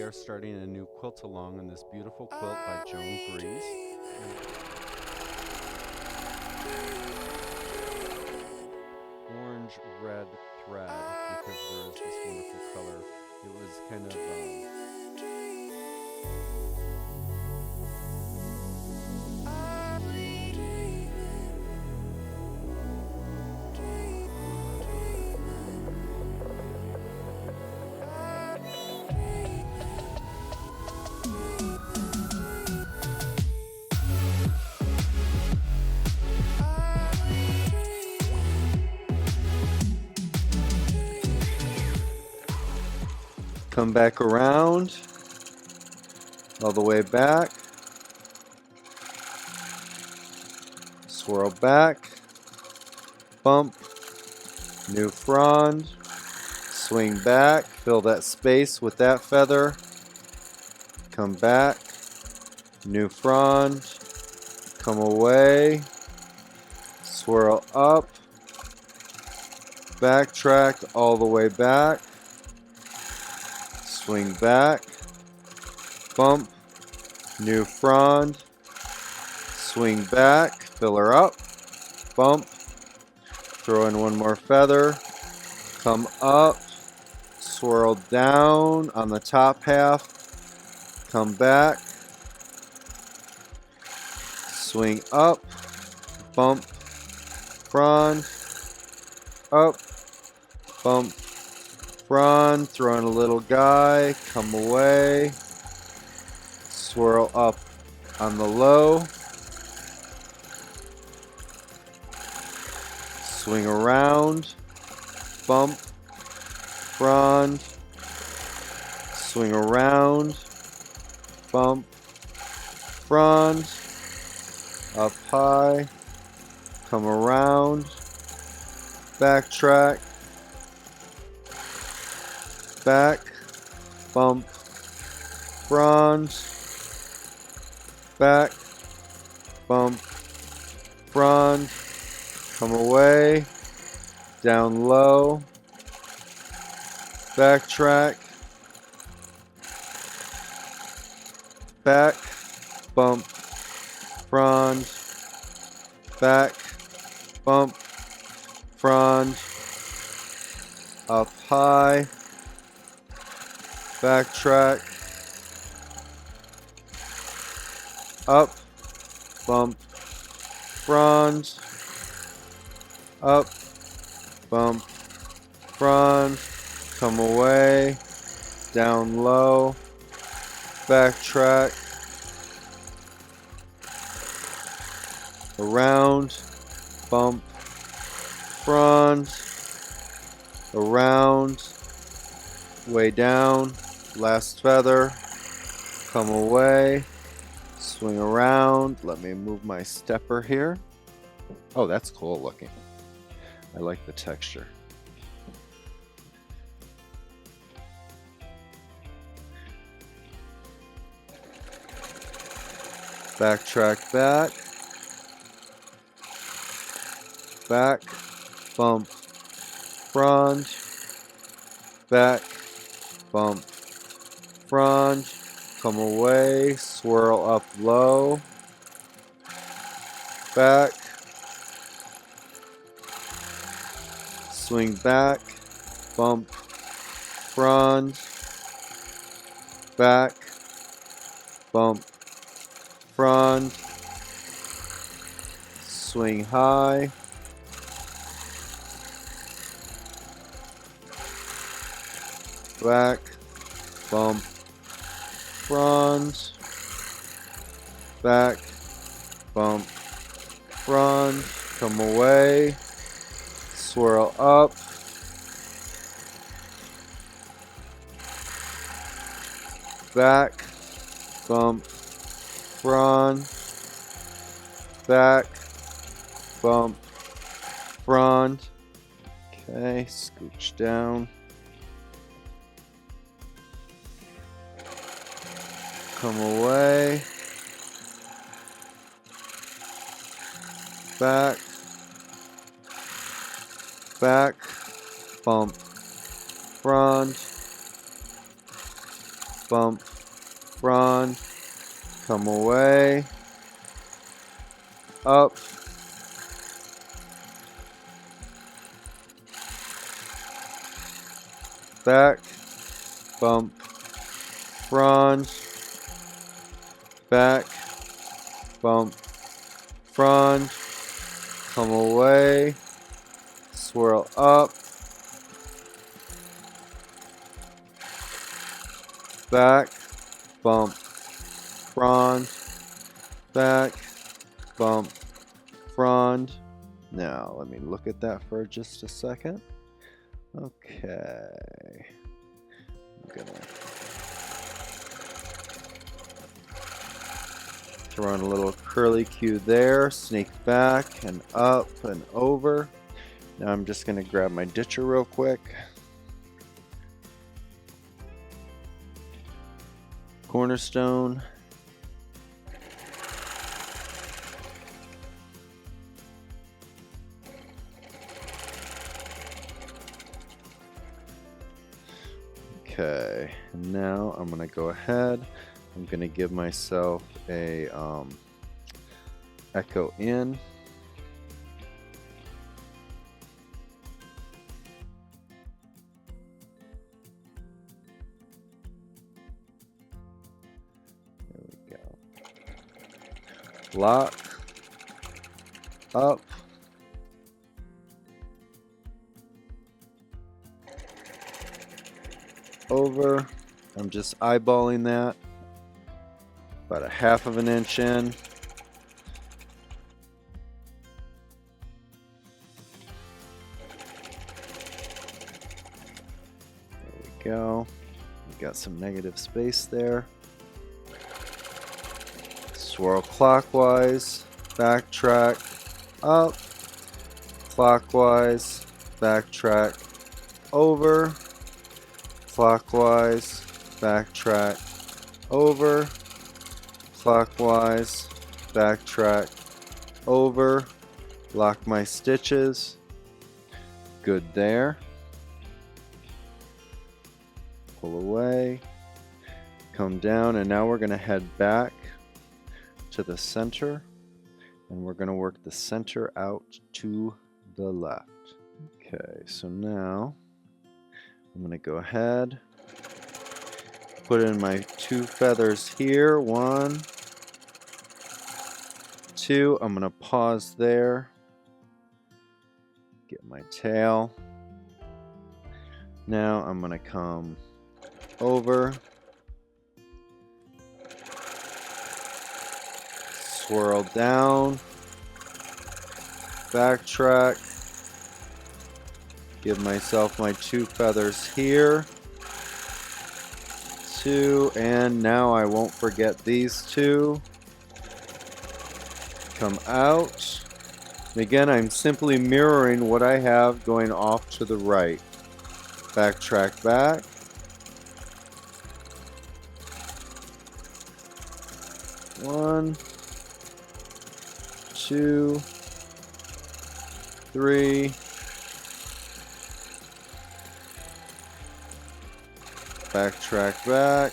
we are starting a new quilt along on this beautiful quilt by Joan Breece. Orange red thread, because there is this wonderful color. It was kind of come back around, all the way back, swirl back, bump, new frond, swing back, fill that space with that feather, come back, new frond, come away, swirl up, backtrack all the way back, swing back, bump, new frond, swing back, fill her up, bump, throw in one more feather, come up, swirl down on the top half, come back, swing up, bump, frond, up, bump, frond, throw in a little guy, come away, swirl up on the low, swing around, bump, frond, swing around, bump, frond, up high, come around, backtrack, back, bump, frond, back, bump, frond, come away, down low, backtrack, back, bump, frond, back, bump, frond, up high, backtrack, up, bump, frond, up, bump, frond, come away, down low, backtrack, around, bump, frond, around, way down, last feather, come away, swing around. Let me move my stepper here. Oh, that's cool looking. I like the texture. Backtrack back, back, bump, frond, back, bump, frond, come away, swirl up low, back, swing back, bump, frond, back, bump, frond, swing high, back, bump, frond, back, bump, frond, come away, swirl up, back, bump, frond, back, bump, frond. Okay, scooch down. Come away, back, back, bump, frond, bump, frond, come away, up, back, bump, frond, back, bump, frond, come away, swirl up, back, bump, frond, back, bump, frond. Now let me look at that for just a second. Okay. I'm gonna throw in a little curly cue there, sneak back and up and over. Now I'm just gonna grab my ditcher real quick. Cornerstone. Okay, now I'm gonna go ahead. I'm gonna give myself a echo in. There we go. Lock up. Over. I'm just eyeballing that. About a 1/2 of an inch in. There we go. We got some negative space there. Swirl clockwise, backtrack up, clockwise, backtrack over, clockwise, backtrack over, clockwise, backtrack over, lock my stitches. Good there. Pull away, come down, and now we're going to head back to the center, and we're going to work the center out to the left. Okay, so now I'm going to go ahead, put in my 2 feathers here, 1, 2. I'm going to pause there, get my tail. Now I'm going to come over, swirl down, backtrack, give myself my 2 feathers here, 2, and now I won't forget these 2. Come out. Again, I'm simply mirroring what I have going off to the right. Backtrack back. One, 2, 3, backtrack back.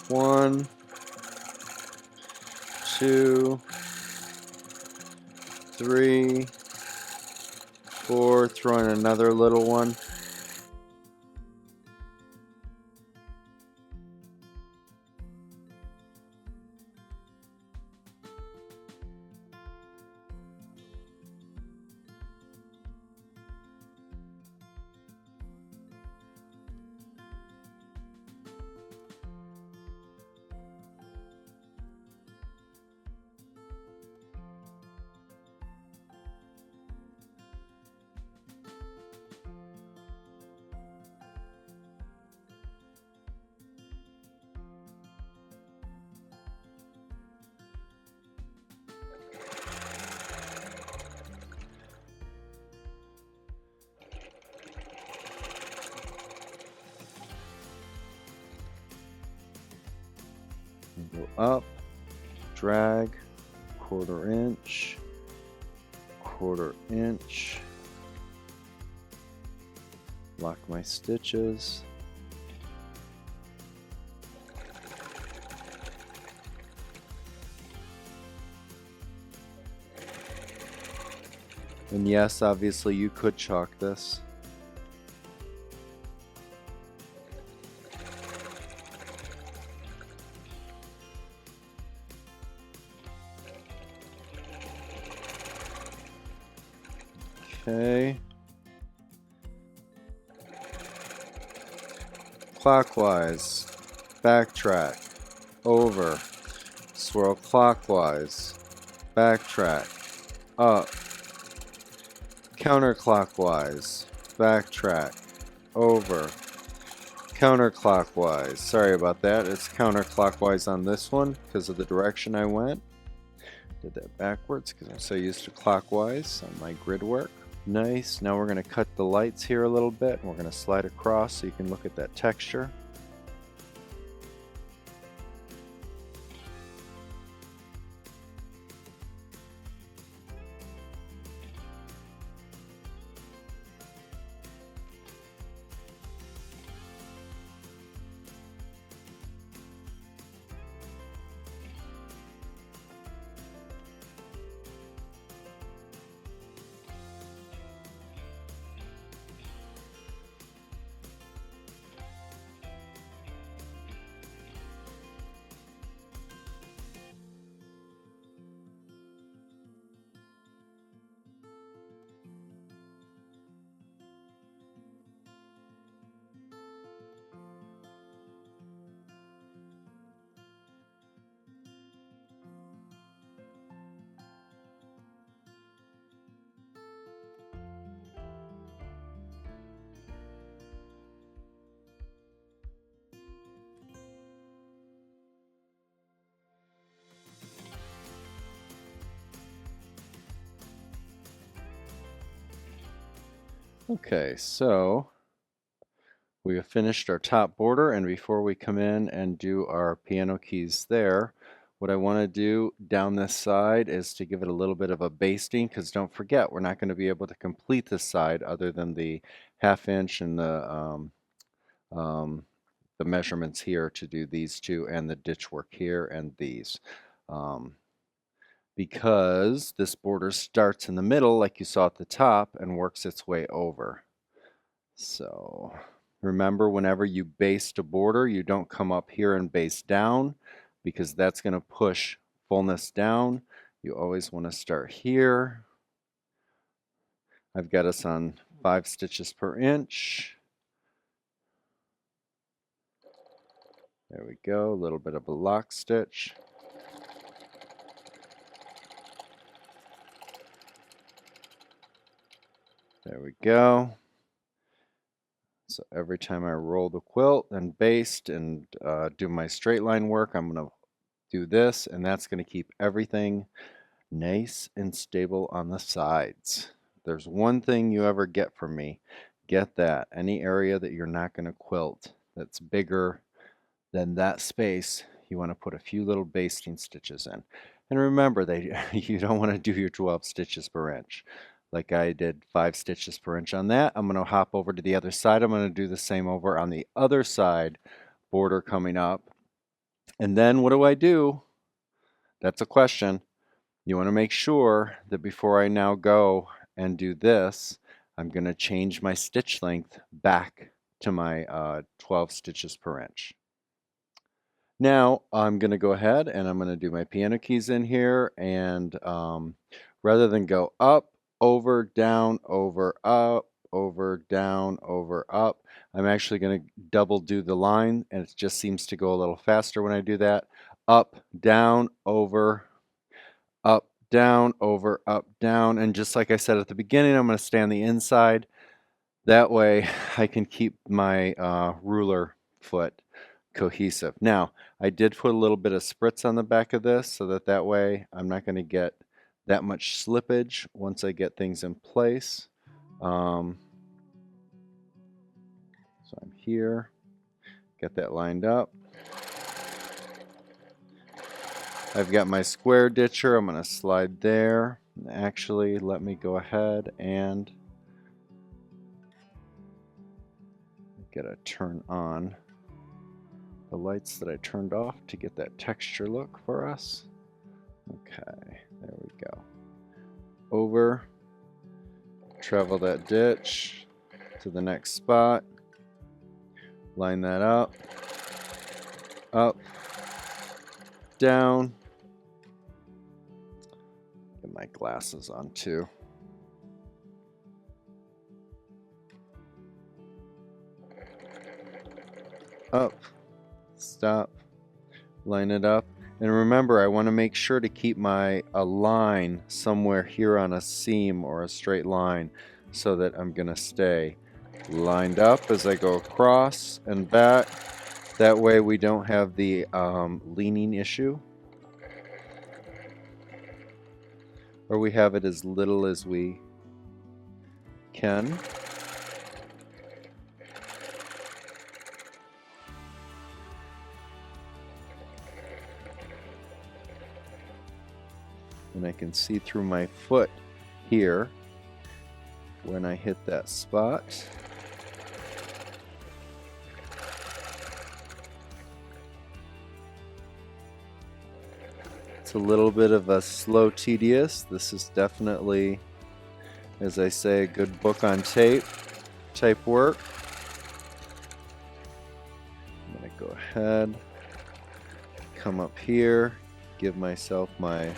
1, 2, 3, 4. Throw in another little one. Go up, drag, 1/4 inch, 1/4 inch, Lock my stitches. And yes, obviously you could chalk this. Okay. Clockwise. Backtrack. Over. Swirl clockwise. Backtrack. Up. Counterclockwise. Backtrack. Over. Counterclockwise. Sorry about that. It's counterclockwise on this one because of the direction I went. Did that backwards because I'm so used to clockwise on my grid work. Nice. Now we're going to cut the lights here a little bit. We're going to slide across so you can look at that texture. Okay, so we have finished our top border, and before we come in and do our piano keys there, what I want to do down this side is to give it a little bit of a basting, because don't forget, we're not going to be able to complete this side other than the 1/2 inch and the measurements here to do these two and the ditch work here and these. Because this border starts in the middle like you saw at the top and works its way over. So remember, whenever you baste a border, you don't come up here and baste down because that's going to push fullness down. You always want to start here. I've got us on 5 stitches per inch. There we go, a little bit of a lock stitch. There we go. So every time I roll the quilt and baste and do my straight line work, I'm going to do this, and that's going to keep everything nice and stable on the sides. There's one thing you ever get from me, get that. Any area that you're not going to quilt that's bigger than that space, you want to put a few little basting stitches in. And remember that you don't want to do your 12 stitches per inch. Like I did 5 stitches per inch on that. I'm going to hop over to the other side. I'm going to do the same over on the other side, border coming up. And then what do? That's a question. You want to make sure that before I now go and do this, I'm going to change my stitch length back to my 12 stitches per inch. Now I'm going to go ahead and I'm going to do my piano keys in here, and rather than go up, over, down, over, up, over, down, over, up, I'm actually going to double do the line, and it just seems to go a little faster when I do that. Up, down, over, up, down, over, up, down, and just like I said at the beginning, I'm going to stay on the inside. That way I can keep my ruler foot cohesive. Now, I did put a little bit of spritz on the back of this so that way I'm not going to get that much slippage once I get things in place. So I'm here, get that lined up. I've got my square ditcher. I'm going to slide there. Actually, let me go ahead and Gotta turn on the lights that I turned off to get that texture look for us. Okay, there we go. Over, travel that ditch to the next spot, line that up, down. Get my glasses on too. Up, stop, line it up. And remember, I want to make sure to keep a line somewhere here on a seam or a straight line so that I'm going to stay lined up as I go across and back. That way we don't have the leaning issue. Or we have it as little as we can. And I can see through my foot here when I hit that spot. It's a little bit of a slow, tedious. This is definitely, as I say, a good book on tape type work. I'm going to go ahead, come up here, give myself my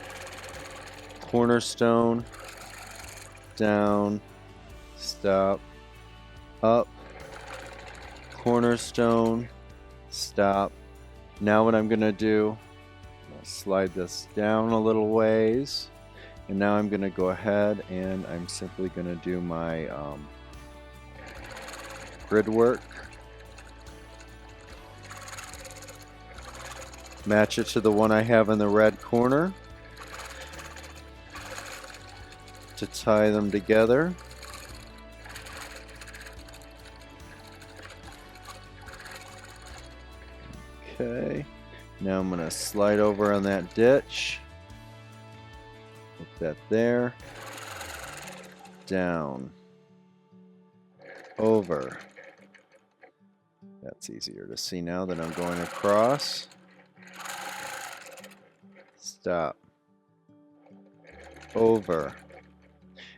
cornerstone, down, stop, up, cornerstone, stop. Now what I'm going to do, slide this down a little ways, and now I'm going to go ahead and I'm simply going to do my grid work. Match it to the one I have in the red corner to tie them together. Okay, now I'm going to slide over on that ditch, put that there, down, over. That's easier to see now that I'm going across. Stop, over.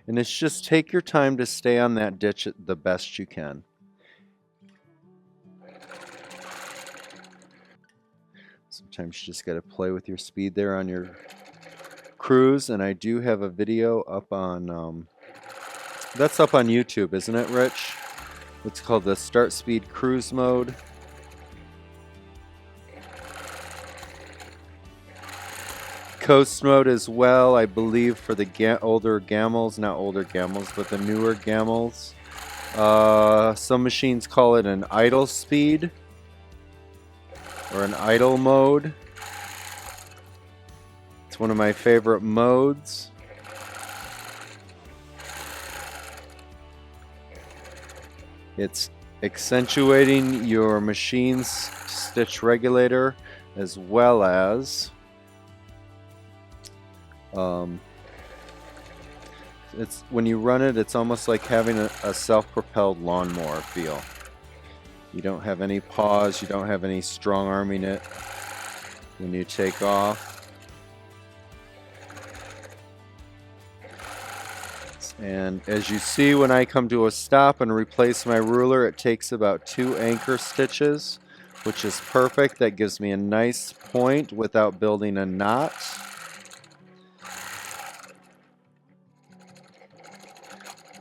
And it's just take your time to stay on that ditch the best you can. Sometimes you just got to play with your speed there on your cruise. And I do have a video up on, that's up on YouTube, isn't it, Rich? It's called the Start Speed Cruise Mode. Coast mode as well, I believe, for the older gamels, not older gamels, but the newer gamels. Some machines call it an idle speed or an idle mode. It's one of my favorite modes. It's accentuating your machine's stitch regulator as well as it's when you run it, it's almost like having a self-propelled lawnmower feel. You don't have any pause, you don't have any strong arming it when you take off. And as you see, when I come to a stop and replace my ruler, it takes about 2 anchor stitches, which is perfect. That gives me a nice point without building a knot.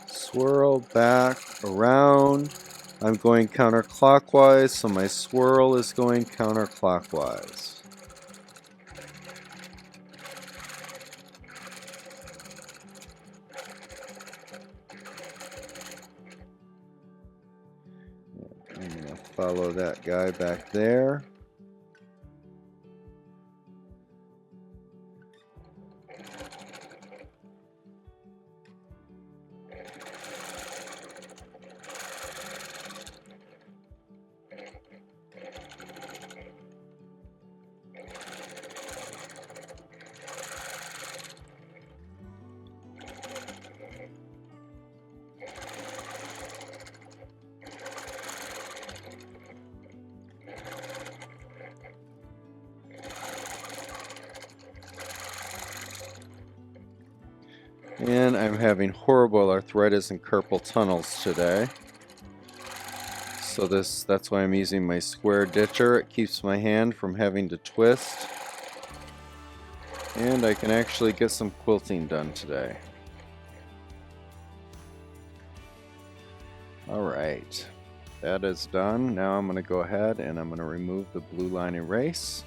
Swirl back around. I'm going counterclockwise, so my swirl is going counterclockwise. I'm going to follow that guy back there. And I'm having horrible arthritis and carpal tunnels today. So that's why I'm using my square ditcher. It keeps my hand from having to twist. And I can actually get some quilting done today. Alright, that is done. Now I'm going to go ahead and I'm going to remove the blue line erase.